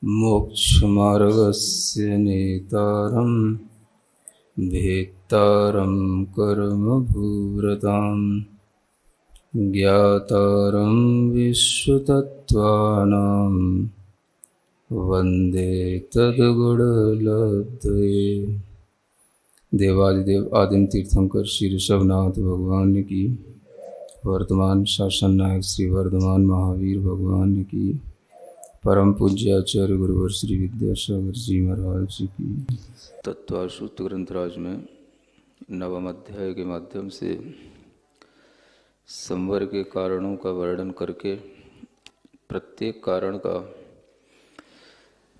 मोक्षमार्गस्य नेतारं भेत्तारं कर्मभूरतां ज्ञातारं विश्वतत्त्वानां वन्दे तद्गुणलब्धये। देवादिदेव आदिम तीर्थंकर श्री ऋषभनाथ भगवान की, वर्तमान शासन नायक श्री वर्धमान महावीर भगवान की, परम पूज्य आचार्य गुरुवर श्री विद्यासागर जी महाराज की। तत्वासूत्र ग्रंथराज में नवम अध्याय के माध्यम से संवर के कारणों का वर्णन करके प्रत्येक कारण का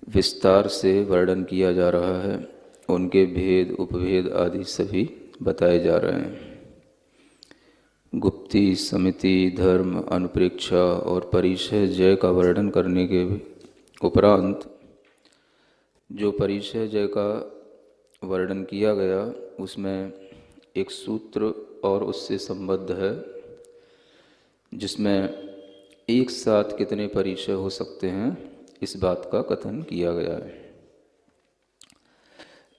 विस्तार से वर्णन किया जा रहा है। उनके भेद उपभेद आदि सभी बताए जा रहे हैं। गुप्ती समिति धर्म अनुप्रेक्षा और परिचय जय का वर्णन करने के उपरांत जो परिचय जय का वर्णन किया गया उसमें एक सूत्र और उससे संबद्ध है जिसमें एक साथ कितने परिचय हो सकते हैं इस बात का कथन किया गया है।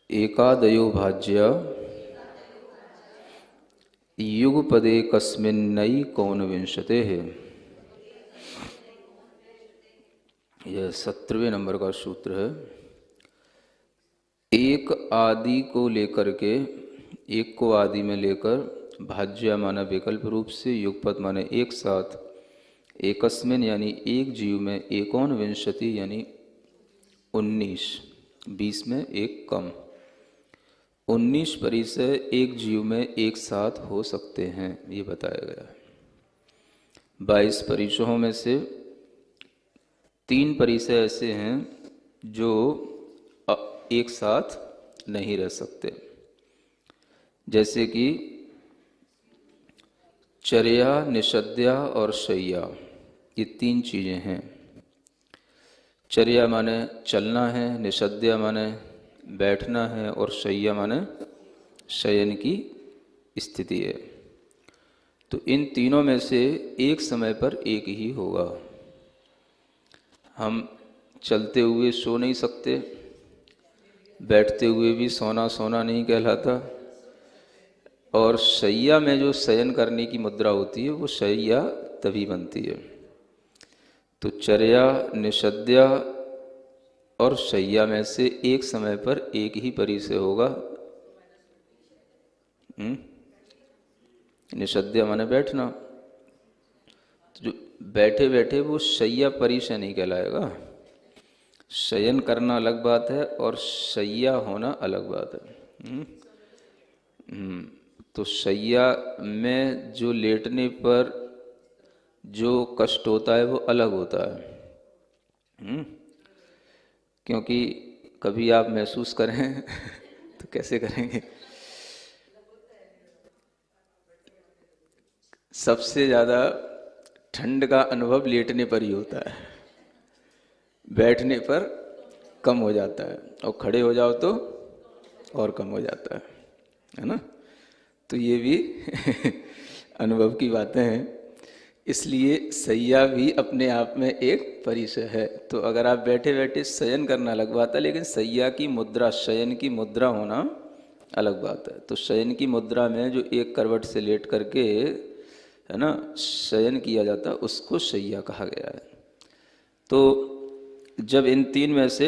एकादयो भाज्या युगपदे कस्मिन्नई कौनविंशते है। यह 17वें नंबर का सूत्र है। एक आदि को लेकर के, एक को आदि में लेकर, भाज्य माना विकल्प रूप से, युगपद माने एक साथ, एकस्मिन यानी एक जीव में, एकोनविंशति यानी 19, 20 में एक कम, 19 परिचय एक जीव में एक साथ हो सकते हैं, ये बताया गया है। 22 परिचयों में से 3 परिचय ऐसे हैं जो एक साथ नहीं रह सकते, जैसे कि चर्या, निषद्या और शय्या। ये 3 चीज़ें हैं। चर्या माने चलना है, निषद्या माने बैठना है और शय्या माने शयन की स्थिति है। तो इन तीनों में से एक समय पर एक ही होगा। हम चलते हुए सो नहीं सकते, बैठते हुए भी सोना सोना नहीं कहलाता, और शय्या में जो शयन करने की मुद्रा होती है वो शय्या तभी बनती है। तो चर्या, निषद्या और शय्या में से एक समय पर एक ही परिचय होगा। निषद्या माने बैठना, तो जो बैठे बैठे वो शय्या परिचय नहीं कहलाएगा। शयन करना अलग बात है और शय्या होना अलग बात है। तो शय्या में जो लेटने पर जो कष्ट होता है वो अलग होता है। क्योंकि कभी आप महसूस करें तो कैसे करेंगे? सबसे ज़्यादा ठंड का अनुभव लेटने पर ही होता है, बैठने पर कम हो जाता है, और खड़े हो जाओ तो और कम हो जाता है ना। तो ये भी अनुभव की बातें हैं। इसलिए शय्या भी अपने आप में एक परिचय है। तो अगर आप बैठे बैठे शयन करना अलग बात है, लेकिन शय्या की मुद्रा, शयन की मुद्रा होना अलग बात है। तो शयन की मुद्रा में जो एक करवट से लेट करके है ना शयन किया जाता है उसको शय्या कहा गया है। तो जब इन 3 में से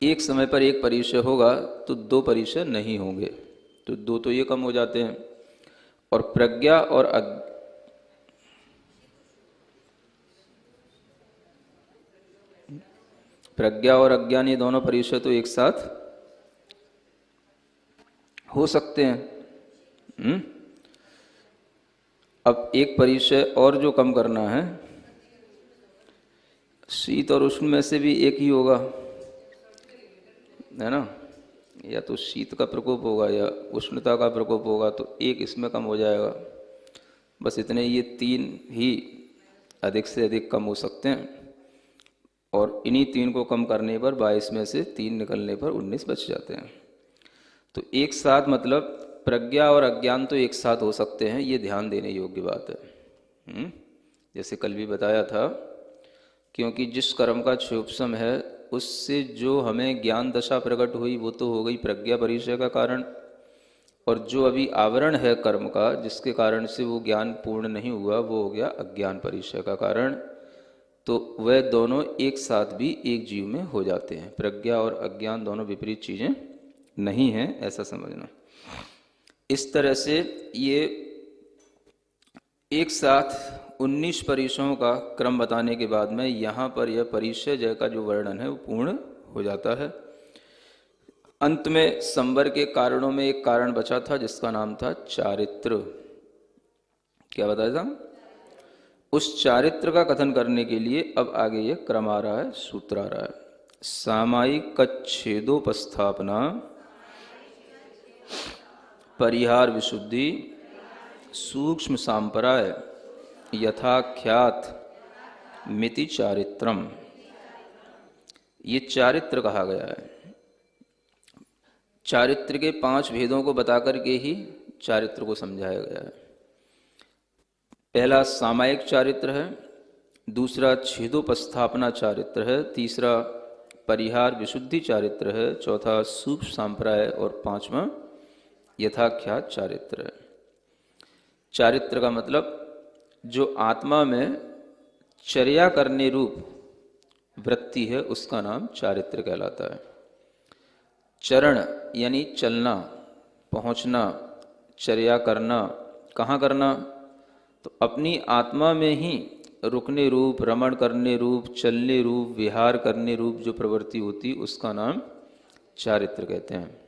एक समय पर एक परिचय होगा तो 2 परिचय नहीं होंगे, तो 2 तो ये कम हो जाते हैं। और प्रज्ञा और अज्ञान ये दोनों परिचय तो एक साथ हो सकते हैं। अब एक परिचय और जो कम करना है, शीत और उष्ण में से भी एक ही होगा, है ना। या तो शीत का प्रकोप होगा या उष्णता का प्रकोप होगा, तो एक इसमें कम हो जाएगा। बस इतने, ये 3 ही अधिक से अधिक कम हो सकते हैं। और इन्हीं 3 को कम करने पर 22 में से 3 निकलने पर 19 बच जाते हैं। तो एक साथ मतलब प्रज्ञा और अज्ञान तो एक साथ हो सकते हैं, ये ध्यान देने योग्य बात है। जैसे कल भी बताया था, क्योंकि जिस कर्म का क्षोभसम है उससे जो हमें ज्ञान दशा प्रकट हुई वो तो हो गई प्रज्ञा परिचय का कारण, और जो अभी आवरण है कर्म का जिसके कारण से वो ज्ञान पूर्ण नहीं हुआ वो हो गया अज्ञान परिचय का कारण। तो वह दोनों एक साथ भी एक जीव में हो जाते हैं। प्रज्ञा और अज्ञान दोनों विपरीत चीज़ें नहीं हैं, ऐसा समझना। इस तरह से ये एक साथ 19 परिचयों का क्रम बताने के बाद में यहाँ पर यह परिचय जय का जो वर्णन है वो पूर्ण हो जाता है। अंत में संवर के कारणों में एक कारण बचा था जिसका नाम था चारित्र। क्या बताया था? उस चारित्र का कथन करने के लिए अब आगे ये क्रम आ रहा है, सूत्र आ रहा है। सामायिक छेदोपस्थापना, परिहार विशुद्धि, सूक्ष्म सांपराय, यथाख्यात मिति चारित्रम। ये चारित्र कहा गया है। चारित्र के 5 भेदों को बताकर के ही चारित्र को समझाया गया है। पहला सामायिक चारित्र है, दूसरा छेदोपस्थापना चारित्र है, तीसरा परिहार विशुद्धि चारित्र है, चौथा सूक्ष्म सांप्राय और 5वां यथाख्यात चारित्र है। चारित्र का मतलब जो आत्मा में चर्या करने रूप वृत्ति है उसका नाम चारित्र कहलाता है। चरण यानी चलना, पहुंचना, चर्या करना। कहाँ करना? तो अपनी आत्मा में ही रुकने रूप, रमण करने रूप, चलने रूप, विहार करने रूप जो प्रवृत्ति होती उसका नाम चारित्र कहते हैं।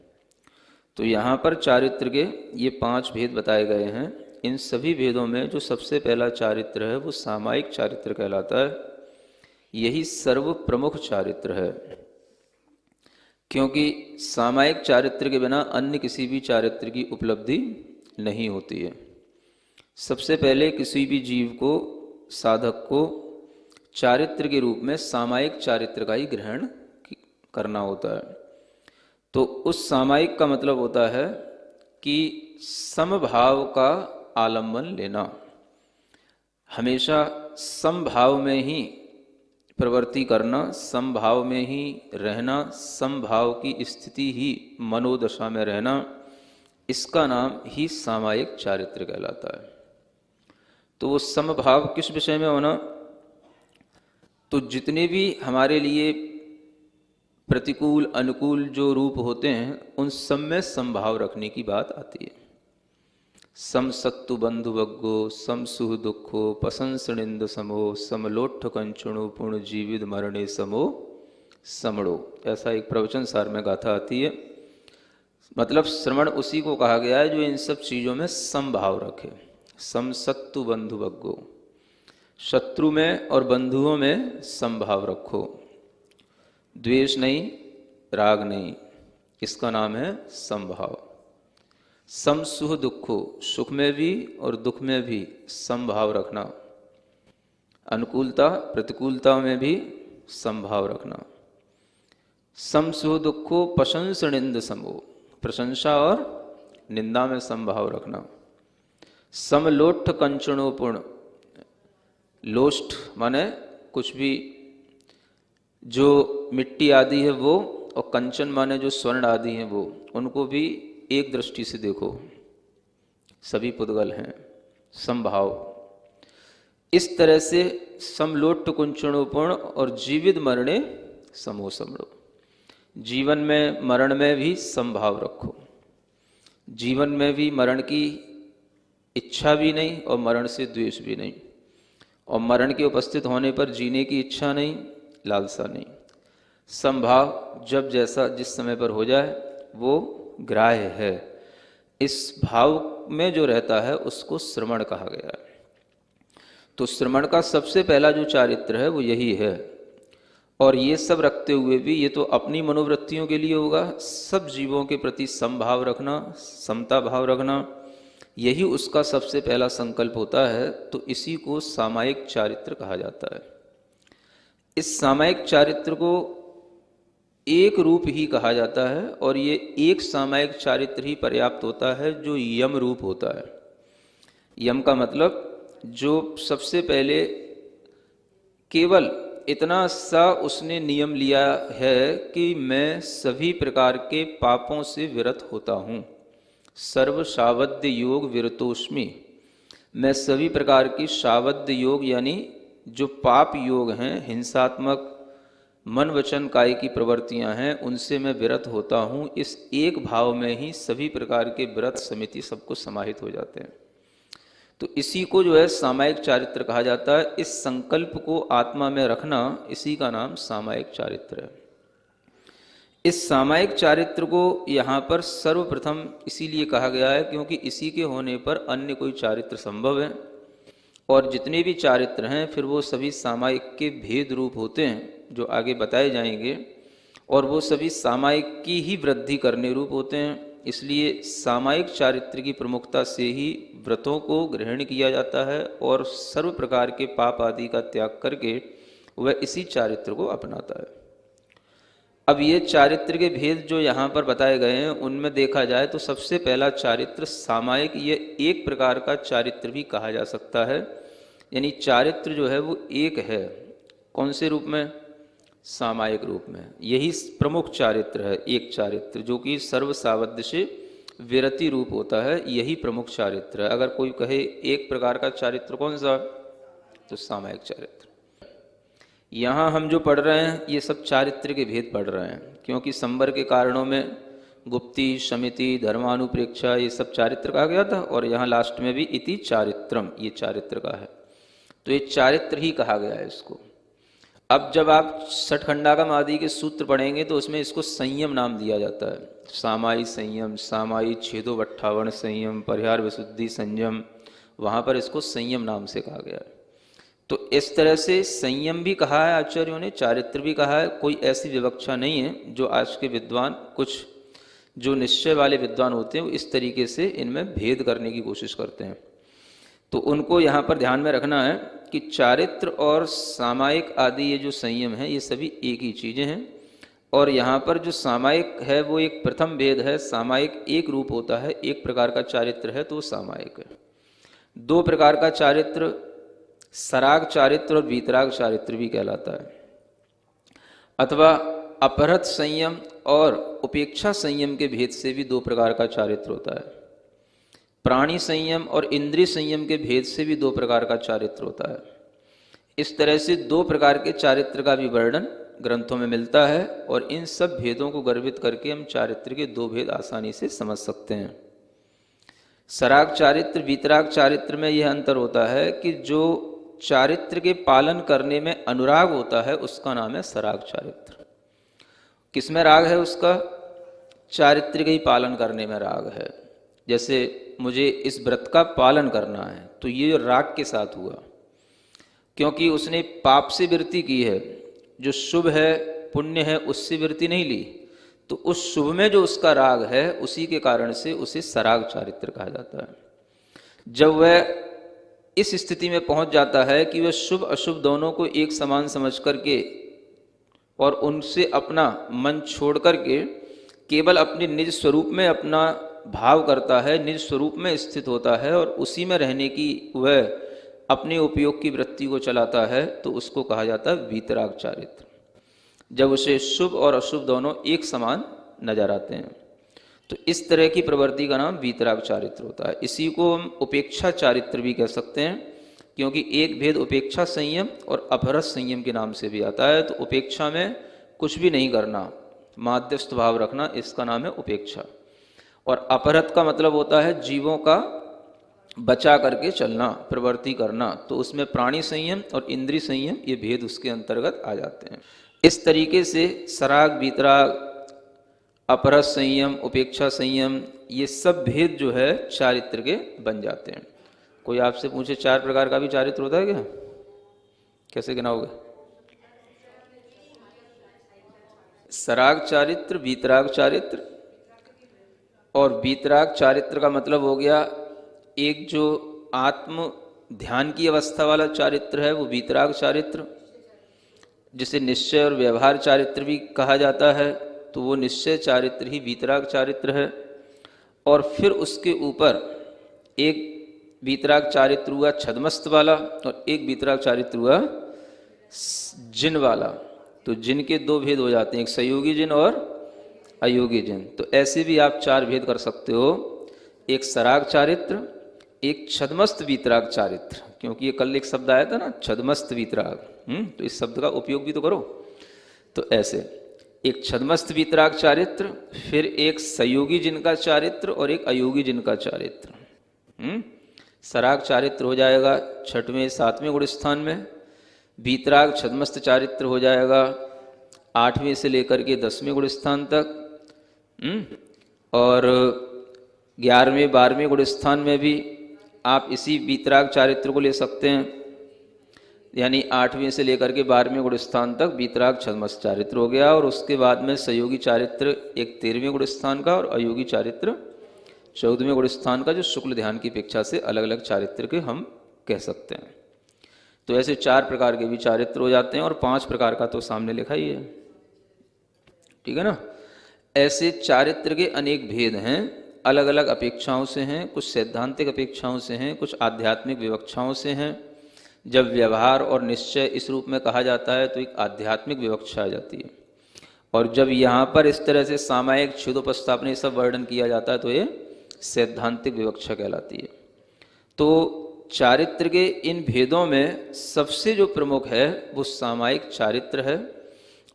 तो यहाँ पर चारित्र के ये 5 भेद बताए गए हैं। इन सभी भेदों में जो सबसे पहला चारित्र है वो सामायिक चारित्र कहलाता है। यही सर्व प्रमुख चारित्र है, क्योंकि सामायिक चारित्र के बिना अन्य किसी भी चारित्र की उपलब्धि नहीं होती है। सबसे पहले किसी भी जीव को, साधक को चारित्र के रूप में सामायिक चारित्र का ही ग्रहण करना होता है। तो उस सामायिक का मतलब होता है कि समभाव का आलम्बन लेना, हमेशा समभाव में ही प्रवृत्ति करना, समभाव में ही रहना, समभाव की स्थिति ही मनोदशा में रहना, इसका नाम ही सामायिक चारित्र कहलाता है। तो वो समभाव किस विषय में होना? तो जितने भी हमारे लिए प्रतिकूल अनुकूल जो रूप होते हैं उन सब में समभाव रखने की बात आती है। सम सत्तु बंधु वग्गो, सम सुह दुखो, पसंसनिंद समो, समलोठ कंचुणु पुण्य जीवित मरणे समो समड़ो। ऐसा एक प्रवचन सार में गाथा आती है। मतलब श्रवण उसी को कहा गया है जो इन सब चीज़ों में समभाव रखे। सम सत्तु बंधु वग्गो, शत्रु में और बंधुओं में समभाव रखो, द्वेष नहीं, राग नहीं, इसका नाम है समभाव। सम सुह दुखो, सुख में भी और दुख में भी समभाव रखना, अनुकूलता प्रतिकूलता में भी समभाव रखना। सम सुह दुखो प्रशंसनिंद समो, प्रशंसा और निंदा में समभाव रखना। समलोठ कंचनो पुण्य, लोष्ठ माने कुछ भी जो मिट्टी आदि है वो, और कंचन माने जो स्वर्ण आदि हैं वो, उनको भी एक दृष्टि से देखो, सभी पुद्गल हैं, समभाव। इस तरह से समलोट कुंचणोपूर्ण और जीवित मरणे समो समड़ो, जीवन में मरण में भी समभाव रखो। जीवन में भी मरण की इच्छा भी नहीं और मरण से द्वेष भी नहीं, और मरण के उपस्थित होने पर जीने की इच्छा नहीं, लालसा नहीं। समभाव जब जैसा जिस समय पर हो जाए वो ग्राह्य है। इस भाव में जो रहता है उसको श्रवण कहा गया है। तो श्रवण का सबसे पहला जो चारित्र है वो यही है। और ये सब रखते हुए भी, ये तो अपनी मनोवृत्तियों के लिए होगा, सब जीवों के प्रति समभाव रखना, समता भाव रखना, यही उसका सबसे पहला संकल्प होता है। तो इसी को सामायिक चारित्र कहा जाता है। इस सामायिक चारित्र को एक रूप ही कहा जाता है, और ये एक सामायिक चारित्र ही पर्याप्त होता है जो यम रूप होता है। यम का मतलब जो सबसे पहले केवल इतना सा उसने नियम लिया है कि मैं सभी प्रकार के पापों से विरत होता हूँ। सर्व शावद्य योग विरतोष्मि, मैं सभी प्रकार की शावद्य योग यानी जो पाप योग हैं, हिंसात्मक मन वचन काय की प्रवृत्तियां हैं, उनसे मैं विरत होता हूँ। इस एक भाव में ही सभी प्रकार के व्रत समिति सबको समाहित हो जाते हैं। तो इसी को जो है सामायिक चारित्र कहा जाता है। इस संकल्प को आत्मा में रखना, इसी का नाम सामायिक चारित्र है। इस सामायिक चारित्र को यहाँ पर सर्वप्रथम इसीलिए कहा गया है क्योंकि इसी के होने पर अन्य कोई चारित्र संभव है, और जितने भी चारित्र हैं फिर वो सभी सामायिक के भेद रूप होते हैं जो आगे बताए जाएंगे, और वो सभी सामायिक की ही वृद्धि करने रूप होते हैं। इसलिए सामायिक चारित्र की प्रमुखता से ही व्रतों को ग्रहण किया जाता है और सर्व प्रकार के पाप आदि का त्याग करके वह इसी चारित्र को अपनाता है। अब ये चारित्र के भेद जो यहाँ पर बताए गए हैं उनमें देखा जाए तो सबसे पहला चारित्र सामायिक, ये एक प्रकार का चारित्र भी कहा जा सकता है। यानी चारित्र जो है वो एक है। कौन से रूप में? सामायिक रूप में। यही प्रमुख चारित्र है, एक चारित्र जो कि सर्व सावध्य से विरति रूप होता है, यही प्रमुख चारित्र है। अगर कोई कहे एक प्रकार का चारित्र कौन सा, तो सामायिक चारित्र। यहाँ हम जो पढ़ रहे हैं ये सब चारित्र के भेद पढ़ रहे हैं, क्योंकि संवर के कारणों में गुप्ति, शमिति, धर्मानुप्रेक्षा ये सब चारित्र कहा गया था, और यहाँ लास्ट में भी इति चारित्रम ये चारित्र का है। तो ये चारित्र ही कहा गया है इसको। अब जब आप षटखंडागम आदि के सूत्र पढ़ेंगे तो उसमें इसको संयम नाम दिया जाता है। सामायी संयम, सामायी छेदोवट्ठावण संयम, परिहार विशुद्धि संयम, वहाँ पर इसको संयम नाम से कहा गया है। तो इस तरह से संयम भी कहा है आचार्यों ने, चारित्र भी कहा है। कोई ऐसी विवक्षा नहीं है जो आज के विद्वान, कुछ जो निश्चय वाले विद्वान होते हैं वो इस तरीके से इनमें भेद करने की कोशिश करते हैं। तो उनको यहाँ पर ध्यान में रखना है कि चारित्र और सामायिक आदि ये जो संयम है ये सभी एक ही चीज़ें हैं। और यहाँ पर जो सामायिक है वो एक प्रथम भेद है। सामायिक एक रूप होता है, एक प्रकार का चारित्र है तो वो सामायिक है। दो प्रकार का चारित्र, सराग चारित्र और वीतराग चारित्र भी कहलाता है, अथवा अपहृत संयम और उपेक्षा संयम के भेद से भी दो प्रकार का चारित्र होता है। प्राणी संयम और इंद्रिय संयम के भेद से भी दो प्रकार का चारित्र होता है। इस तरह से दो प्रकार के चारित्र का भी वर्णन ग्रंथों में मिलता है, और इन सब भेदों को गर्भित करके हम चारित्र के दो भेद आसानी से समझ सकते हैं। सराग चारित्र, वीतराग चारित्र में यह अंतर होता है कि जो चारित्र के पालन करने में अनुराग होता है उसका नाम है सराग चारित्र। किसमें राग है उसका? चारित्र के ही पालन करने में राग है। जैसे मुझे इस व्रत का पालन करना है, तो ये राग के साथ हुआ, क्योंकि उसने पाप से वृत्ति की है, जो शुभ है पुण्य है उससे वृत्ति नहीं ली, तो उस शुभ में जो उसका राग है उसी के कारण से उसे सराग चारित्र कहा जाता है। जब वह इस स्थिति में पहुंच जाता है कि वह शुभ अशुभ दोनों को एक समान समझ करके और उनसे अपना मन छोड़ करके केवल अपने निज स्वरूप में अपना भाव करता है, निज स्वरूप में स्थित होता है और उसी में रहने की वह अपने उपयोग की वृत्ति को चलाता है, तो उसको कहा जाता है वीतराग चारित्र। जब उसे शुभ और अशुभ दोनों एक समान नजर आते हैं, तो इस तरह की प्रवृत्ति का नाम वीतराग चारित्र होता है। इसी को हम उपेक्षा चारित्र भी कह सकते हैं, क्योंकि एक भेद उपेक्षा संयम और अपहृत संयम के नाम से भी आता है। तो उपेक्षा में कुछ भी नहीं करना, माध्यस्थ भाव रखना, इसका नाम है उपेक्षा। और अपहृत का मतलब होता है जीवों का बचा करके चलना, प्रवृत्ति करना, तो उसमें प्राणी संयम और इंद्रिय संयम ये भेद उसके अंतर्गत आ जाते हैं। इस तरीके से सराग, वीतराग, अपहृत संयम, उपेक्षा संयम, ये सब भेद जो है चारित्र के बन जाते हैं। कोई आपसे पूछे 4 प्रकार का भी चारित्र होता है क्या? कैसे गिनाओगे? सराग चारित्र, वीतराग चारित्र, और वीतराग चारित्र का मतलब हो गया एक जो आत्म ध्यान की अवस्था वाला चारित्र है वो वीतराग चारित्र, जिसे निश्चय और व्यवहार चारित्र भी कहा जाता है, तो वो निश्चय चारित्र ही वीतराग चारित्र है। और फिर उसके ऊपर एक वीतराग चारित्र हुआ छद्मस्त वाला और एक वीतराग चारित्र हुआ जिन वाला, तो जिन के दो भेद हो जाते हैं, एक संयोगी जिन और अयोगी जिन। तो ऐसे भी आप चार भेद कर सकते हो, एक सराग चारित्र, एक छदमस्त वीतराग चारित्र, क्योंकि ये कल एक शब्द आया था ना छदमस्त वीतराग, तो इस शब्द का उपयोग भी तो करो। तो ऐसे एक छदमस्त वीतराग चारित्र, फिर एक संयोगी जिन का चारित्र और एक अयोगी जिन का चारित्र। सराग चारित्र हो जाएगा छठवें सातवें गुण स्थान में, वीतराग छदमस्त चारित्र हो जाएगा 8वें से लेकर के 10वें गुण स्थान तक, और 11वें 12वें गुण स्थान में भी आप इसी वीतराग चारित्र को ले सकते हैं, यानी 8वें से लेकर के 12वें गुण स्थान तक वीतराग छदमस्त चारित्र हो गया। और उसके बाद में संयोगी चारित्र एक 13वें गुण स्थान का और अयोगी चारित्र 14वें गुण स्थान का, जो शुक्ल ध्यान की अपेक्षा से अलग अलग चारित्र के हम कह सकते हैं। तो ऐसे 4 प्रकार के भी चारित्र हो जाते हैं, और 5 प्रकार का तो सामने लिखा ही है, ठीक है ना। ऐसे चारित्र के अनेक भेद हैं, अलग अलग अपेक्षाओं से हैं, कुछ सैद्धांतिक अपेक्षाओं से हैं, कुछ आध्यात्मिक विवक्षाओं से हैं। जब व्यवहार और निश्चय इस रूप में कहा जाता है तो एक आध्यात्मिक विवक्षा आ जाती है, और जब यहाँ पर इस तरह से सामायिक छेदोपस्थापना ये सब वर्णन किया जाता है तो ये सैद्धांतिक विवक्षा कहलाती है। तो चारित्र के इन भेदों में सबसे जो प्रमुख है वो सामायिक चारित्र है,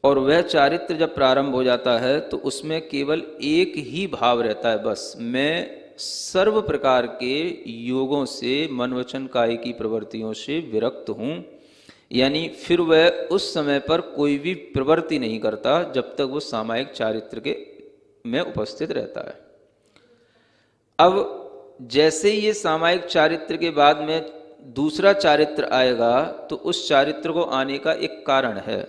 और वह चारित्र जब प्रारंभ हो जाता है तो उसमें केवल एक ही भाव रहता है, बस मैं सर्व प्रकार के योगों से, मन वचन काय की प्रवृत्तियों से विरक्त हूँ, यानी फिर वह उस समय पर कोई भी प्रवृत्ति नहीं करता जब तक वो सामायिक चारित्र के में उपस्थित रहता है। अब जैसे ही ये सामायिक चारित्र के बाद में दूसरा चारित्र आएगा तो उस चारित्र को आने का एक कारण है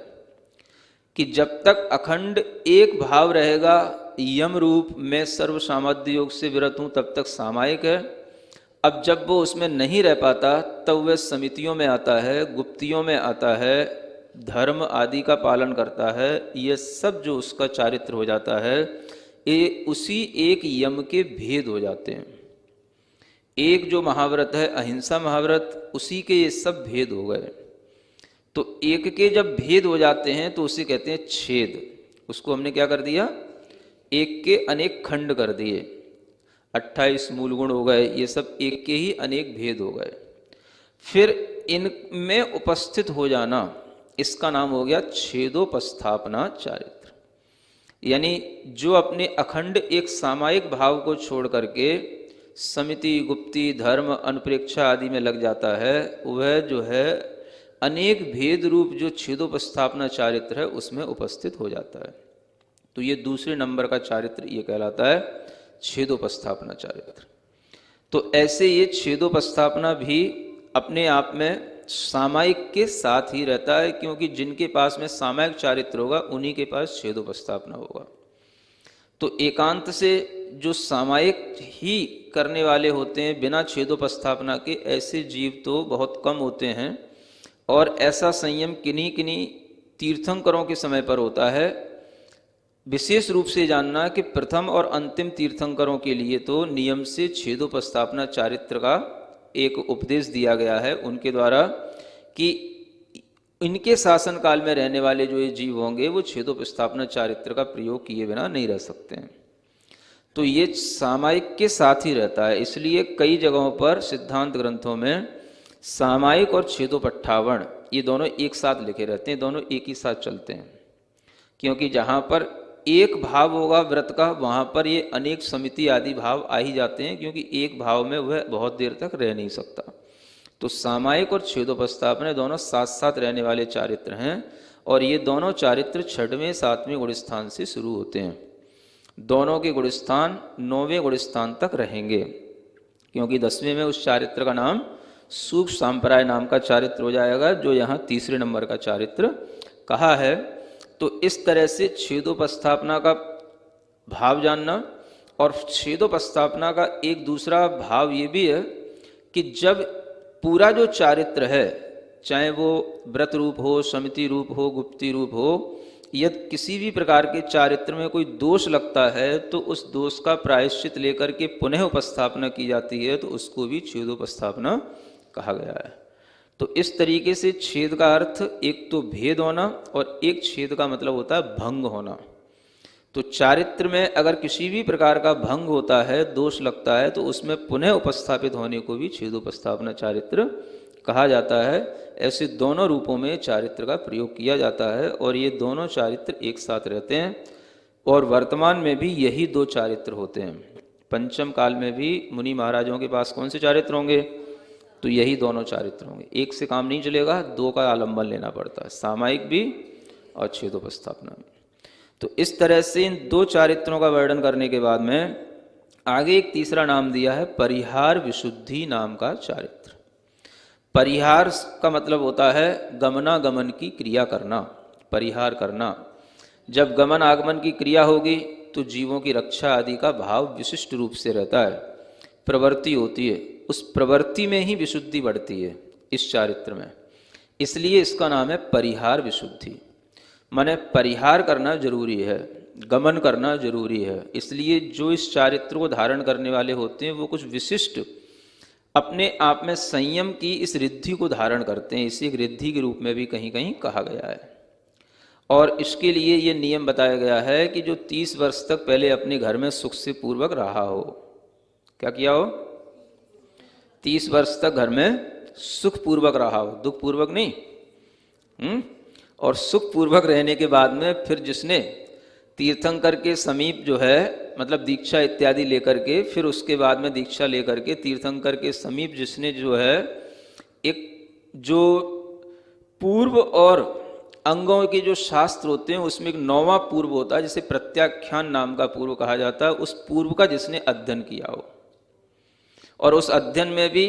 कि जब तक अखंड एक भाव रहेगा यम रूप में सर्व सामर्थ्य योग से विरत हूँ तब तक सामायिक है। अब जब वो उसमें नहीं रह पाता तब वह समितियों में आता है, गुप्तियों में आता है, धर्म आदि का पालन करता है। ये सब जो उसका चारित्र हो जाता है ये उसी एक यम के भेद हो जाते हैं। एक जो महाव्रत है अहिंसा महाव्रत, उसी के ये सब भेद हो गए। तो एक के जब भेद हो जाते हैं तो उसे कहते हैं छेद। उसको हमने क्या कर दिया, एक के अनेक खंड कर दिए, 28 मूल गुण हो गए, ये सब एक के ही अनेक भेद हो गए। फिर इनमें उपस्थित हो जाना, इसका नाम हो गया छेदोपस्थापना चारित्र। यानी जो अपने अखंड एक सामायिक भाव को छोड़ करके समिति, गुप्ति, धर्म, अनुप्रेक्षा आदि में लग जाता है, वह जो है अनेक भेद रूप जो छेदोपस्थापना चारित्र है उसमें उपस्थित हो जाता है। तो ये दूसरे नंबर का चारित्र ये कहलाता है छेदोपस्थापना चारित्र। तो ऐसे ये छेदोपस्थापना भी अपने आप में सामायिक के साथ ही रहता है, क्योंकि जिनके पास में सामायिक चारित्र होगा उन्हीं के पास छेदोपस्थापना होगा। तो एकांत से जो सामायिक ही करने वाले होते हैं बिना छेदोपस्थापना के, ऐसे जीव तो बहुत कम होते हैं। और ऐसा संयम किन्हीं किन्हीं तीर्थंकरों के समय पर होता है। विशेष रूप से जानना कि प्रथम और अंतिम तीर्थंकरों के लिए तो नियम से छेदोपस्थापना चारित्र का एक उपदेश दिया गया है उनके द्वारा, कि इनके शासन काल में रहने वाले जो ये जीव होंगे वो छेदोपस्थापना चारित्र का प्रयोग किए बिना नहीं रह सकते हैं। तो ये सामायिक के साथ ही रहता है। इसलिए कई जगहों पर सिद्धांत ग्रंथों में सामायिक और छेदोपट्ठावण ये दोनों एक साथ लिखे रहते हैं, दोनों एक ही साथ चलते हैं। क्योंकि जहाँ पर एक भाव होगा व्रत का, वहाँ पर ये अनेक समिति आदि भाव आ ही जाते हैं, क्योंकि एक भाव में वह बहुत देर तक रह नहीं सकता। तो सामायिक और छेदोपस्थापना दोनों साथ साथ रहने वाले चारित्र हैं, और ये दोनों चारित्र 6वें 7वें गुण स्थान से शुरू होते हैं। दोनों के गुण स्थान 9वें गुण स्थान तक रहेंगे, क्योंकि 10वें में उस चारित्र का नाम सूक्ष्म सांप्राय नाम का चारित्र हो जाएगा, जो यहाँ तीसरे नंबर का चारित्र कहा है। तो इस तरह से छेदोपस्थापना का भाव जानना, और छेदोपस्थापना का एक दूसरा भाव ये भी है कि जब पूरा जो चारित्र है, चाहे वो व्रत रूप हो, समिति रूप हो, गुप्ति रूप हो, यदि किसी भी प्रकार के चारित्र में कोई दोष लगता है तो उस दोष का प्रायश्चित लेकर के पुनः उपस्थापना की जाती है, तो उसको भी छेदोपस्थापना कहा गया है। तो इस तरीके से छेद का अर्थ एक तो भेद होना और एक छेद का मतलब होता है भंग होना। तो चारित्र में अगर किसी भी प्रकार का भंग होता है, दोष लगता है, तो उसमें पुनः उपस्थापित होने को भी छेदोपस्थापना चारित्र कहा जाता है। ऐसे दोनों रूपों में चारित्र का प्रयोग किया जाता है और ये दोनों चारित्र एक साथ रहते हैं। और वर्तमान में भी यही दो चारित्र होते हैं। पंचम काल में भी मुनि महाराजों के पास कौन से चारित्र होंगे? तो यही दोनों चारित्र होंगे। एक से काम नहीं चलेगा, दो का आलंबन लेना पड़ता है, सामायिक भी और छेदोपस्थापना भी। तो इस तरह से इन दो चारित्रों का वर्णन करने के बाद में आगे एक तीसरा नाम दिया है परिहार विशुद्धि नाम का चारित्र। परिहार का मतलब होता है गमनागमन की क्रिया करना, परिहार करना। जब गमन आगमन की क्रिया होगी तो जीवों की रक्षा आदि का भाव विशिष्ट रूप से रहता है, प्रवृत्ति होती है, उस प्रवृत्ति में ही विशुद्धि बढ़ती है इस चारित्र में। इसलिए इसका नाम है परिहार विशुद्धि। माने परिहार करना जरूरी है, गमन करना जरूरी है। इसलिए जो इस चारित्र को धारण करने वाले होते हैं वो कुछ विशिष्ट अपने आप में संयम की इस रिद्धि को धारण करते हैं। इसे एक रिद्धि के रूप में भी कहीं कहीं कहा गया है। और इसके लिए ये नियम बताया गया है कि जो 30 वर्ष तक पहले अपने घर में सुख से पूर्वक रहा हो, क्या किया हो? 30 वर्ष तक घर में सुख पूर्वक रहा हो, दुख पूर्वक नहीं। और सुख पूर्वक रहने के बाद में फिर जिसने तीर्थंकर के समीप जो है मतलब दीक्षा इत्यादि लेकर के, फिर उसके बाद में दीक्षा लेकर के तीर्थंकर के समीप जिसने जो है एक जो पूर्व और अंगों के जो शास्त्र होते हैं उसमें एक 9वां पूर्व होता है जिसे प्रत्याख्यान नाम का पूर्व कहा जाता है। उस पूर्व का जिसने अध्ययन किया हो और उस अध्ययन में भी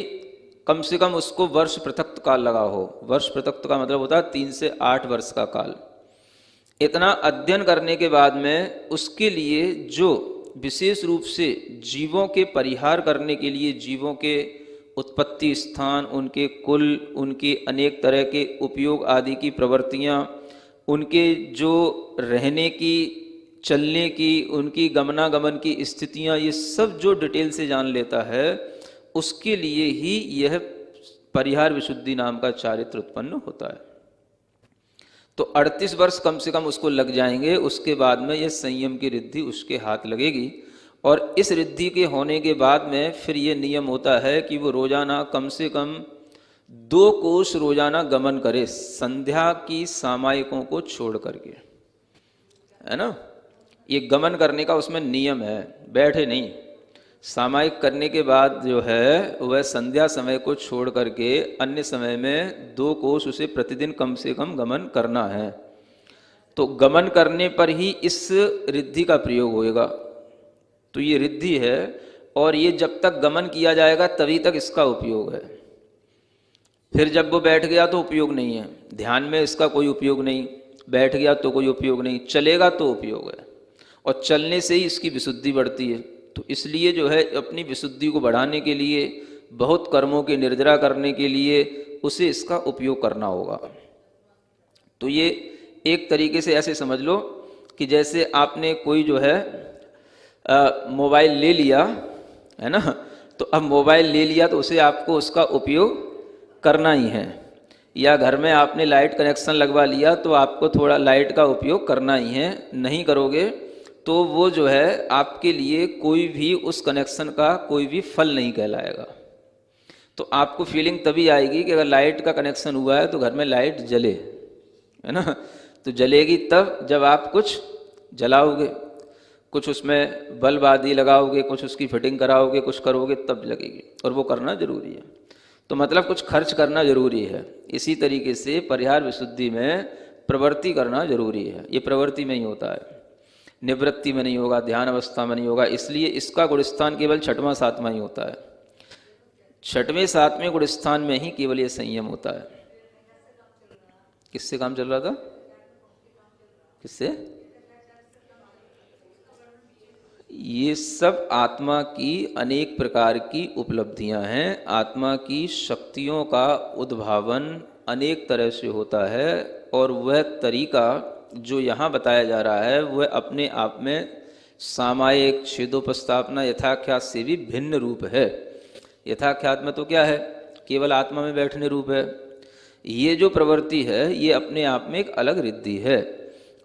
कम से कम उसको वर्ष पृथक काल लगा हो। वर्ष पृथक का मतलब होता है 3 से 8 वर्ष का काल। इतना अध्ययन करने के बाद में उसके लिए जो विशेष रूप से जीवों के परिहार करने के लिए, जीवों के उत्पत्ति स्थान, उनके कुल, उनके अनेक तरह के उपयोग आदि की प्रवृत्तियाँ, उनके जो रहने की, चलने की, उनकी गमनागमन की स्थितियाँ, ये सब जो डिटेल से जान लेता है उसके लिए ही यह परिहार विशुद्धि नाम का चारित्र उत्पन्न होता है। तो 38 वर्ष कम से कम उसको लग जाएंगे, उसके बाद में यह संयम की रिद्धि उसके हाथ लगेगी। और इस रिद्धि के होने के बाद में फिर ये नियम होता है कि वो रोजाना कम से कम 2 कोस रोजाना गमन करे, संध्या की सामायिकों को छोड़ करके, है ना। ये गमन करने का उसमें नियम है, बैठे नहीं। सामायिक करने के बाद जो है वह संध्या समय को छोड़ करके अन्य समय में 2 कोस उसे प्रतिदिन कम से कम गमन करना है। तो गमन करने पर ही इस रिद्धि का प्रयोग होएगा। तो ये रिद्धि है और ये जब तक गमन किया जाएगा तभी तक इसका उपयोग है। फिर जब वो बैठ गया तो उपयोग नहीं है, ध्यान में इसका कोई उपयोग नहीं, बैठ गया तो कोई उपयोग नहीं, चलेगा तो उपयोग है। और चलने से ही इसकी विशुद्धि बढ़ती है। तो इसलिए जो है अपनी विशुद्धि को बढ़ाने के लिए, बहुत कर्मों की निर्जरा करने के लिए उसे इसका उपयोग करना होगा। तो ये एक तरीके से ऐसे समझ लो कि जैसे आपने कोई जो है मोबाइल ले लिया है ना, तो अब मोबाइल ले लिया तो उसे आपको उसका उपयोग करना ही है। या घर में आपने लाइट कनेक्शन लगवा लिया तो आपको थोड़ा लाइट का उपयोग करना ही है। नहीं करोगे तो वो जो है आपके लिए कोई भी उस कनेक्शन का कोई भी फल नहीं कहलाएगा। तो आपको फीलिंग तभी आएगी कि अगर लाइट का कनेक्शन हुआ है तो घर में लाइट जले, है ना। तो जलेगी तब जब आप कुछ जलाओगे, कुछ उसमें बल्ब आदि लगाओगे, कुछ उसकी फिटिंग कराओगे, कुछ करोगे, तब लगेगी। और वो करना जरूरी है। तो मतलब कुछ खर्च करना जरूरी है। इसी तरीके से परिहार विशुद्धि में प्रवृत्ति करना जरूरी है। ये प्रवृत्ति में ही होता है, निवृत्ति में नहीं होगा, ध्यान अवस्था में नहीं होगा। इसलिए इसका गुणस्थान केवल 6वां 7वां ही होता है। 6वें 7वें गुणस्थान में ही केवल ये संयम होता है। किससे काम चल रहा था? किससे? ये सब आत्मा की अनेक प्रकार की उपलब्धियां हैं। आत्मा की शक्तियों का उद्भावन अनेक तरह से होता है और वह तरीका जो यहाँ बताया जा रहा है वह अपने आप में सामायिक, छेदोपस्थापना, यथाख्यात से भी भिन्न रूप है। यथाख्यात में तो क्या है, केवल आत्मा में बैठने रूप है। ये जो प्रवृत्ति है ये अपने आप में एक अलग रिद्धि है,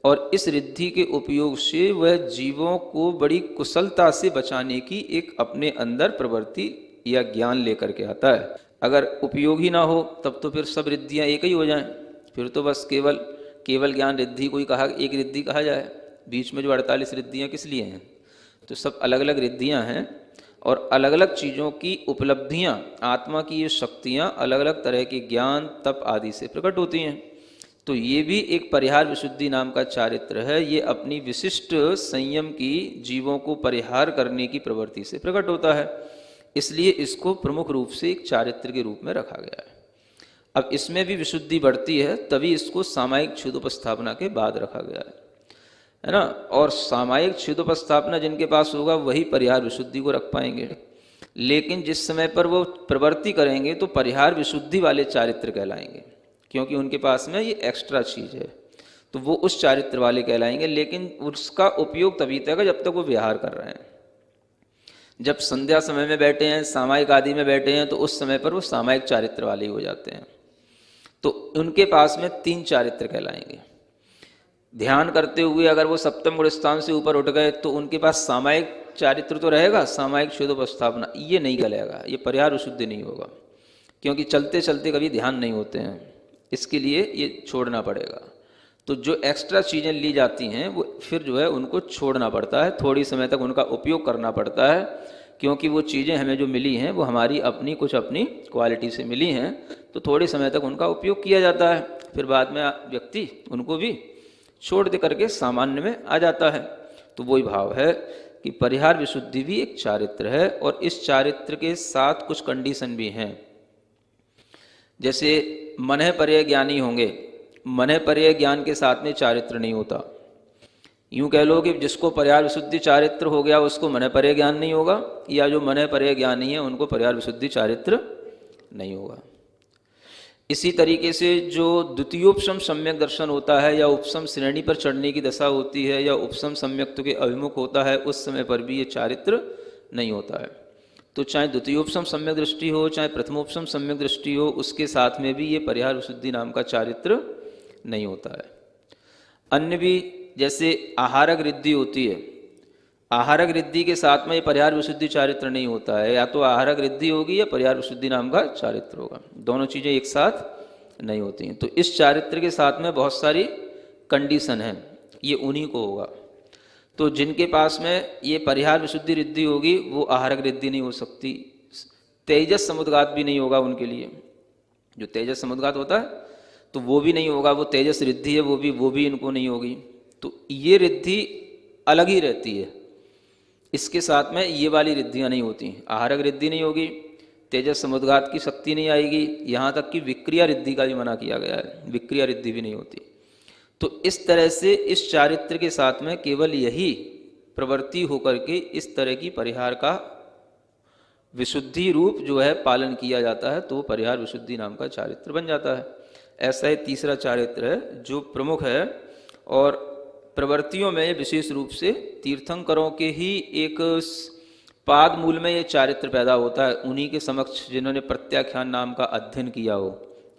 और इस रिद्धि के उपयोग से वह जीवों को बड़ी कुशलता से बचाने की एक अपने अंदर प्रवृत्ति या ज्ञान लेकर के आता है। अगर उपयोग ही ना हो तब तो फिर सब रिद्धियाँ एक ही हो जाएं, फिर तो बस केवल ज्ञान रिद्धि को ही कहा, एक रिद्धि कहा जाए। बीच में जो 48 रिद्धियाँ किस लिए हैं? तो सब अलग अलग रिद्धियाँ हैं, और अलग अलग चीज़ों की उपलब्धियाँ, आत्मा की ये शक्तियाँ अलग अलग तरह के ज्ञान तप आदि से प्रकट होती हैं। तो ये भी एक परिहार विशुद्धि नाम का चारित्र है। ये अपनी विशिष्ट संयम की जीवों को परिहार करने की प्रवृत्ति से प्रकट होता है, इसलिए इसको प्रमुख रूप से एक चारित्र के रूप में रखा गया है। अब इसमें भी विशुद्धि बढ़ती है, तभी इसको सामायिक क्षुदोपस्थापना के बाद रखा गया है ना। और सामायिक क्षुदोपस्थापना जिनके पास होगा वही परिहार विशुद्धि को रख पाएंगे, लेकिन जिस समय पर वो प्रवृत्ति करेंगे तो परिहार विशुद्धि वाले चारित्र कहलाएंगे, क्योंकि उनके पास में ये एक्स्ट्रा चीज़ है, तो वो उस चारित्र वाले कहलाएंगे। लेकिन उसका उपयोग तभी तक है जब तक वो विहार कर रहे हैं। जब संध्या समय में बैठे हैं, सामायिक आदि में बैठे हैं, तो उस समय पर वो सामायिक चारित्र वाले ही हो जाते हैं, तो उनके पास में 3 चारित्र कहलाएंगे। ध्यान करते हुए अगर वो सप्तम गुण स्थान से ऊपर उठ गए तो उनके पास सामायिक चारित्र तो रहेगा, सामायिक क्षुदोपस्थापना ये नहीं कहलाएगा, ये परिहार विशुद्धि नहीं होगा, क्योंकि चलते चलते कभी ध्यान नहीं होते हैं, इसके लिए ये छोड़ना पड़ेगा। तो जो एक्स्ट्रा चीज़ें ली जाती हैं वो फिर जो है उनको छोड़ना पड़ता है, थोड़ी समय तक उनका उपयोग करना पड़ता है, क्योंकि वो चीज़ें हमें जो मिली हैं वो हमारी अपनी कुछ अपनी क्वालिटी से मिली हैं, तो थोड़े समय तक उनका उपयोग किया जाता है, फिर बाद में व्यक्ति उनको भी छोड़ दे करके सामान्य में आ जाता है। तो वही भाव है कि परिहार विशुद्धि भी एक चारित्र है, और इस चारित्र के साथ कुछ कंडीशन भी हैं। जैसे मनः पर्यय ज्ञानी होंगे, मनः पर्यय ज्ञान के साथ में चारित्र नहीं होता। यूँ कह लो कि जिसको परिहार विशुद्धि चारित्र हो गया उसको मनः पर्यय ज्ञान नहीं होगा, या जो मनः पर्यय ज्ञान नहीं है उनको परिहार विशुद्धि चारित्र नहीं होगा। इसी तरीके से जो द्वितीयोपशम सम्यक दर्शन होता है, या उपशम श्रेणी पर चढ़ने की दशा होती है, या उपशम सम्यक्त्व के अभिमुख होता है, उस समय पर भी ये चारित्र नहीं होता है। तो चाहे द्वितीयोपशम सम्यक दृष्टि हो, चाहे प्रथमोपशम सम्यक दृष्टि हो, उसके साथ में भी ये परिहार विशुद्धि नाम का चारित्र नहीं होता है। अन्य भी जैसे आहारक रिद्धि होती है, आहारक रिद्धि के साथ में ये परिहार विशुद्धि चारित्र नहीं होता है, या तो आहारक रिद्धि होगी या परिहार विशुद्धि नाम का चारित्र होगा, दोनों चीज़ें एक साथ नहीं होती हैं। तो इस चारित्र के साथ में बहुत सारी कंडीशन हैं, ये उन्हीं को होगा। तो जिनके पास में ये परिहार विशुद्धि रिद्धि होगी वो आहारक रिद्धि नहीं हो सकती। तेजस समुद्घात भी नहीं होगा उनके लिए, जो तेजस समुद्घात होता है तो वो भी नहीं होगा, वो तेजस रिद्धि है, वो भी इनको नहीं होगी। तो ये रिद्धि अलग ही रहती है, इसके साथ में ये वाली रिद्धियाँ नहीं होती। आहारक रिद्धि नहीं होगी, तेजस समुद्घात की शक्ति नहीं आएगी, यहाँ तक कि विक्रिया रिद्धि का भी मना किया गया है, विक्रिया रिद्धि भी नहीं होती। तो इस तरह से इस चारित्र के साथ में केवल यही प्रवृत्ति होकर के इस तरह की परिहार का विशुद्धि रूप जो है पालन किया जाता है, तो वो परिहार विशुद्धि नाम का चारित्र बन जाता है। ऐसा ही तीसरा चारित्र है जो प्रमुख है, और प्रवृत्तियों में विशेष रूप से तीर्थंकरों के ही एक पाद मूल में ये चारित्र पैदा होता है। उन्हीं के समक्ष जिन्होंने प्रत्याख्यान नाम का अध्ययन किया हो,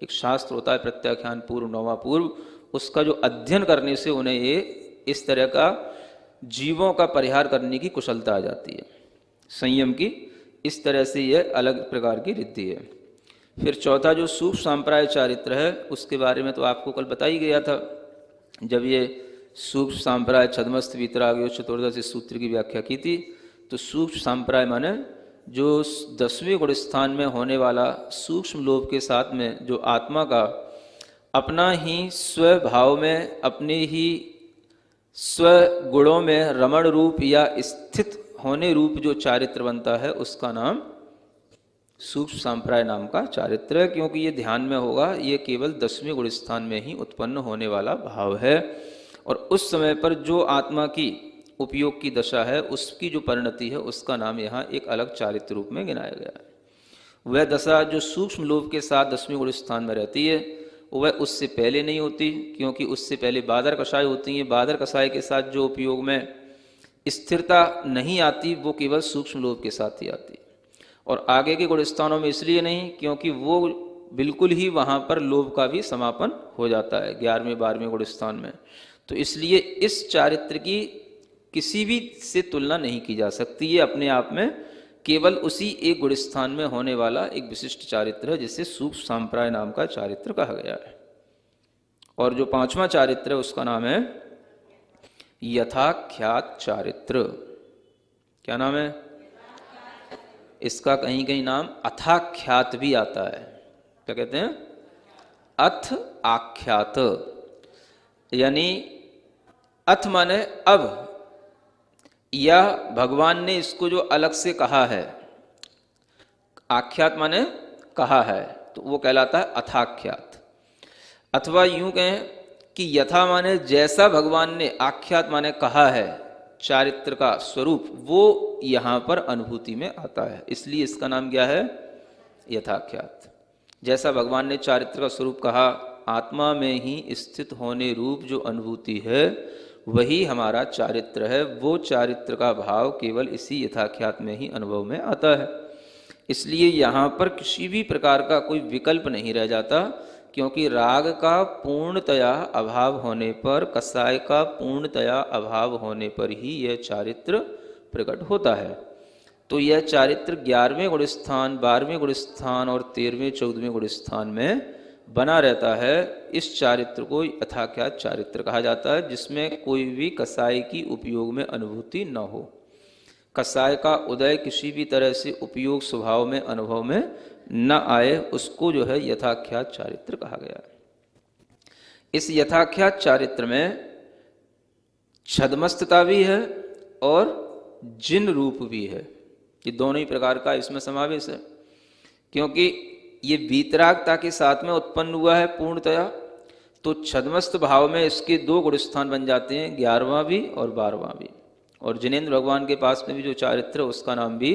एक शास्त्र होता है प्रत्याख्यान पूर्व, नौवा पूर्व, उसका जो अध्ययन करने से उन्हें ये इस तरह का जीवों का परिहार करने की कुशलता आ जाती है, संयम की। इस तरह से यह अलग प्रकार की रिद्धि है। फिर चौथा जो सूक्ष्म सांप्राय चारित्र है, उसके बारे में तो आपको कल बता ही गया था, जब ये सूक्ष्म सांप्राय छदमस्त वीतराग चतुर्दश इस सूत्र की व्याख्या की थी। तो सूक्ष्म सांप्राय माने जो 10वें गुण स्थान में होने वाला सूक्ष्म लोभ के साथ में जो आत्मा का अपना ही स्वभाव में, अपने ही स्वगुणों में रमण रूप या स्थित होने रूप जो चारित्र बनता है, उसका नाम सूक्ष्म सांप्राय नाम का चारित्र है। क्योंकि ये ध्यान में होगा, ये केवल 10वें गुण स्थान में ही उत्पन्न होने वाला भाव है, और उस समय पर जो आत्मा की उपयोग की दशा है, उसकी जो परिणति है, उसका नाम यहाँ एक अलग चारित्र रूप में गिनाया गया है। वह दशा जो सूक्ष्म लोभ के साथ 10वें गुण स्थान में रहती है, वह उससे पहले नहीं होती, क्योंकि उससे पहले बादर कषाय होती हैं। बादर कषाय के साथ जो उपयोग में स्थिरता नहीं आती, वो केवल सूक्ष्म लोभ के साथ ही आती है। और आगे के गुण स्थानों में इसलिए नहीं, क्योंकि वो बिल्कुल ही वहाँ पर लोभ का भी समापन हो जाता है 11वें 12वें गुण स्थान में। तो इसलिए इस चारित्र की किसी भी से तुलना नहीं की जा सकती। ये अपने आप में केवल उसी एक गुण स्थान में होने वाला एक विशिष्ट चारित्र है, जिसे सूक्ष्म सांप्राय नाम का चारित्र कहा गया है। और जो 5वां चारित्र है उसका नाम है यथाख्यात चारित्र। क्या नाम है इसका? कहीं कहीं नाम अथाख्यात भी आता है। क्या कहते हैं? अथ आख्यात, यानी अथ माने अब, या भगवान ने इसको जो अलग से कहा है, आख्यात माने कहा है, तो वो कहलाता है अथाख्यात। अथवा यूं कहें कि यथा माने जैसा भगवान ने, आख्यात माने कहा है, चारित्र का स्वरूप वो यहां पर अनुभूति में आता है, इसलिए इसका नाम क्या है? यथाख्यात। जैसा भगवान ने चारित्र का स्वरूप कहा, आत्मा में ही स्थित होने रूप जो अनुभूति है वही हमारा चारित्र है। वो चारित्र का भाव केवल इसी यथाख्यात में ही अनुभव में आता है। इसलिए यहाँ पर किसी भी प्रकार का कोई विकल्प नहीं रह जाता, क्योंकि राग का पूर्णतया अभाव होने पर, कसाय का पूर्णतया अभाव होने पर ही यह चारित्र प्रकट होता है। तो यह चारित्र 11वें गुण स्थान, 12वें गुण स्थान और 13वें 14वें गुण स्थान में बना रहता है। इस चारित्र को यथाख्यात चारित्र कहा जाता है, जिसमें कोई भी कसाय की उपयोग में अनुभूति न हो। कसाय का उदय किसी भी तरह से उपयोग स्वभाव में अनुभव में न आए, उसको जो है यथाख्यात चारित्र कहा गया है। इस यथाख्यात चारित्र में छद्मस्तता भी है और जिन रूप भी है। ये दोनों ही प्रकार का इसमें समावेश है, क्योंकि ये वीतरागता के साथ में उत्पन्न हुआ है पूर्णतया। तो छद्मस्त भाव में इसके 2 गुण स्थान बन जाते हैं, 11वां भी और 12वां भी। और जिनेंद्र भगवान के पास में भी जो चारित्र है उसका नाम भी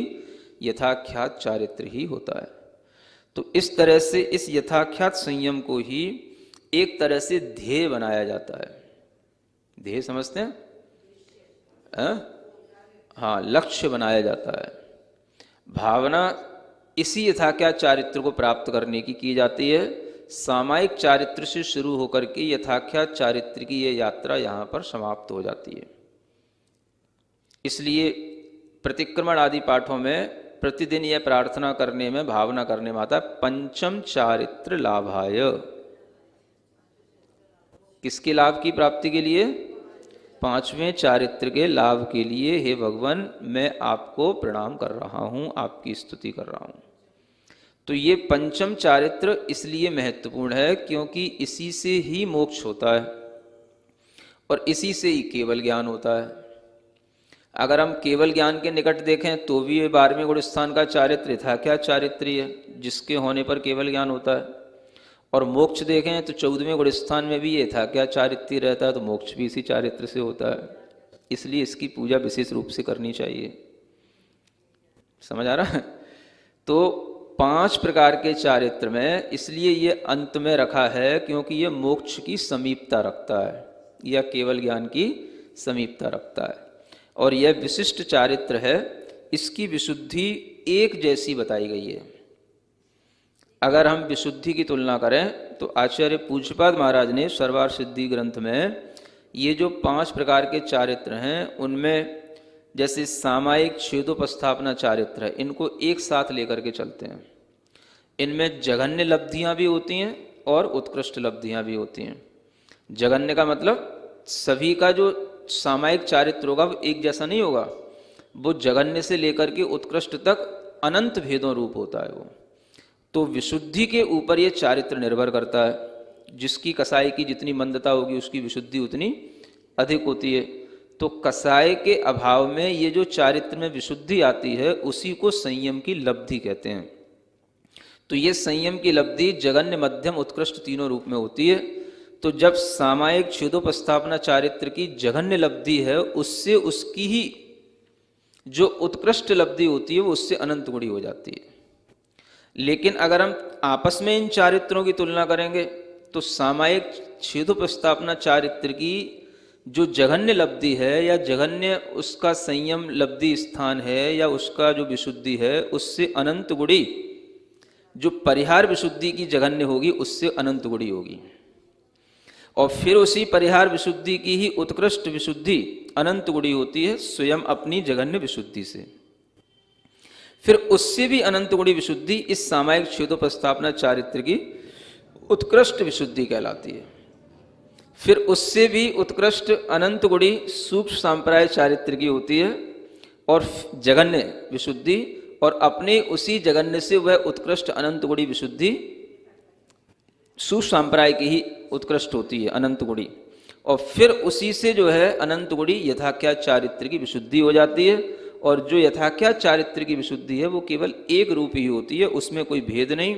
यथाख्यात चारित्र ही होता है। तो इस तरह से इस यथाख्यात संयम को ही एक तरह से ध्येय बनाया जाता है। ध्येय समझते हैं? हाँ, लक्ष्य बनाया जाता है। भावना इसी यथाख्यात चारित्र को प्राप्त करने की जाती है। सामायिक चारित्र से शुरू होकर के यथाख्यात चारित्र की ये यात्रा यहाँ पर समाप्त हो जाती है। इसलिए प्रतिक्रमण आदि पाठों में प्रतिदिन यह प्रार्थना करने में, भावना करने में आता है, पंचम चारित्र लाभाय। किसके लाभ की प्राप्ति के लिए? 5वें चारित्र के लाभ के लिए हे भगवान मैं आपको प्रणाम कर रहा हूं, आपकी स्तुति कर रहा हूं। तो ये पंचम चारित्र इसलिए महत्वपूर्ण है क्योंकि इसी से ही मोक्ष होता है और इसी से ही केवल ज्ञान होता है। अगर हम केवल ज्ञान के निकट देखें तो भी ये 12वें गुण स्थान का चारित्र था, क्या चारित्र है जिसके होने पर केवल ज्ञान होता है। और मोक्ष देखें तो 14वें गुण स्थान में भी ये था, क्या चारित्र रहता है, तो मोक्ष भी इसी चारित्र से होता है। इसलिए इसकी पूजा विशेष रूप से करनी चाहिए। समझ आ रहा है? तो 5 प्रकार के चारित्र में इसलिए ये अंत में रखा है क्योंकि ये मोक्ष की समीपता रखता है या केवल ज्ञान की समीपता रखता है। और यह विशिष्ट चारित्र है, इसकी विशुद्धि एक जैसी बताई गई है। अगर हम विशुद्धि की तुलना करें तो आचार्य पूज्यपाद महाराज ने सर्वार सिद्धि ग्रंथ में ये जो 5 प्रकार के चारित्र हैं उनमें जैसे सामायिक छेदोपस्थापना चारित्र है, इनको एक साथ लेकर के चलते हैं। इनमें जघन्य लब्धियां भी होती हैं और उत्कृष्ट लब्धियां भी होती हैं। जघन्य का मतलब सभी का जो सामायिक चारित्र होगा वो एक जैसा नहीं होगा, वो जघन्य से लेकर के उत्कृष्ट तक अनंत भेदों रूप होता है वो। तो विशुद्धि के ऊपर ये चारित्र निर्भर करता है। जिसकी कसाई की जितनी मंदता होगी उसकी विशुद्धि उतनी अधिक होती है। तो कसाय के अभाव में ये जो चारित्र में विशुद्धि आती है उसी को संयम की लब्धि कहते हैं। तो ये संयम की लब्धि जघन्य, मध्यम, उत्कृष्ट तीनों रूप में होती है। तो जब सामायिक छेदोपस्थापना चारित्र की जघन्य लब्धि है उससे उसकी ही जो उत्कृष्ट लब्धि होती है वो उससे अनंत गुणी हो जाती है। लेकिन अगर हम आपस में इन चारित्रों की तुलना करेंगे तो सामायिक छेदोपस्थापना चारित्र की जो जघन्य लब्धि है या जघन्य उसका संयम लब्धि स्थान है या उसका जो विशुद्धि है उससे अनंत गुणी जो परिहार विशुद्धि की जघन्य होगी उससे अनंत गुणी होगी, और फिर उसी परिहार विशुद्धि की ही उत्कृष्ट विशुद्धि अनंत गुणी होती है स्वयं अपनी जघन्य विशुद्धि से। फिर उससे भी अनंत गुणी विशुद्धि इस सामायिक क्षेत्रोपस्थापना चारित्र की उत्कृष्ट विशुद्धि कहलाती है। फिर उससे भी उत्कृष्ट अनंत गुणी सूक्ष्म सांप्राय चारित्र की होती है, और जघन्य विशुद्धि, और अपने उसी जघन्य से वह उत्कृष्ट अनंत गुणी विशुद्धि सूक्ष्म सांप्राय की ही उत्कृष्ट होती है अनंत गुणी, और फिर उसी से जो है अनंत गुणी यथाख्या चारित्र की विशुद्धि हो जाती है। और जो यथाख्या चारित्र की विशुद्धि है वो केवल एक रूप ही होती है, उसमें कोई भेद नहीं,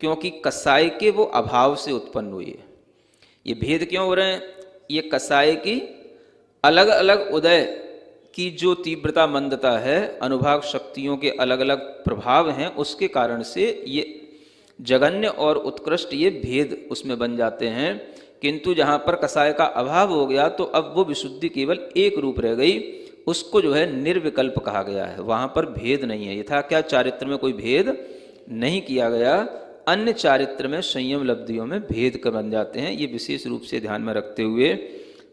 क्योंकि कसाय के वो अभाव से उत्पन्न हुई है। ये भेद क्यों हो रहे हैं? ये कसाय की अलग अलग उदय की जो तीव्रता मंदता है, अनुभाग शक्तियों के अलग अलग प्रभाव हैं, उसके कारण से ये जघन्य और उत्कृष्ट ये भेद उसमें बन जाते हैं। किंतु जहाँ पर कसाय का अभाव हो गया तो अब वो विशुद्धि केवल एक रूप रह गई, उसको जो है निर्विकल्प कहा गया है, वहाँ पर भेद नहीं है। यथाख्या चारित्र में कोई भेद नहीं किया गया, अन्य चारित्र में संयम लब्धियों में भेद बन जाते हैं। ये विशेष रूप से ध्यान में रखते हुए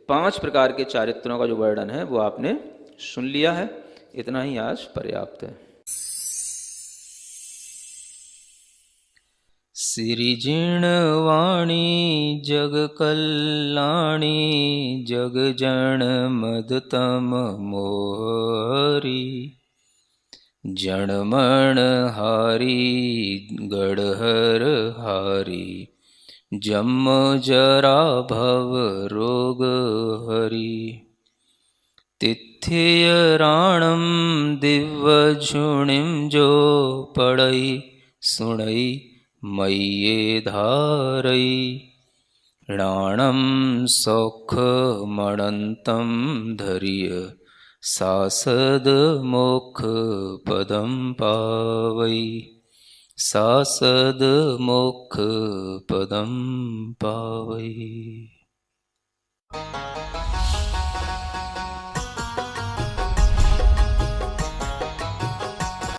5 प्रकार के चारित्रों का जो वर्णन है वो आपने सुन लिया है। इतना ही आज पर्याप्त है। सिरिजिणवाणी जग कल्याणी जग जन मदतम मोहरी जणमण हारी गढ़हर हारी जम जरा भव रोग हरि तिथ्य राणम दिव्य झुणिम जो पड़ई सुणई मय्ये धारई राणम सौख मणंतम धर्य सासद मोक्ष पदम पावई सासद मोक्ष पदम पावई।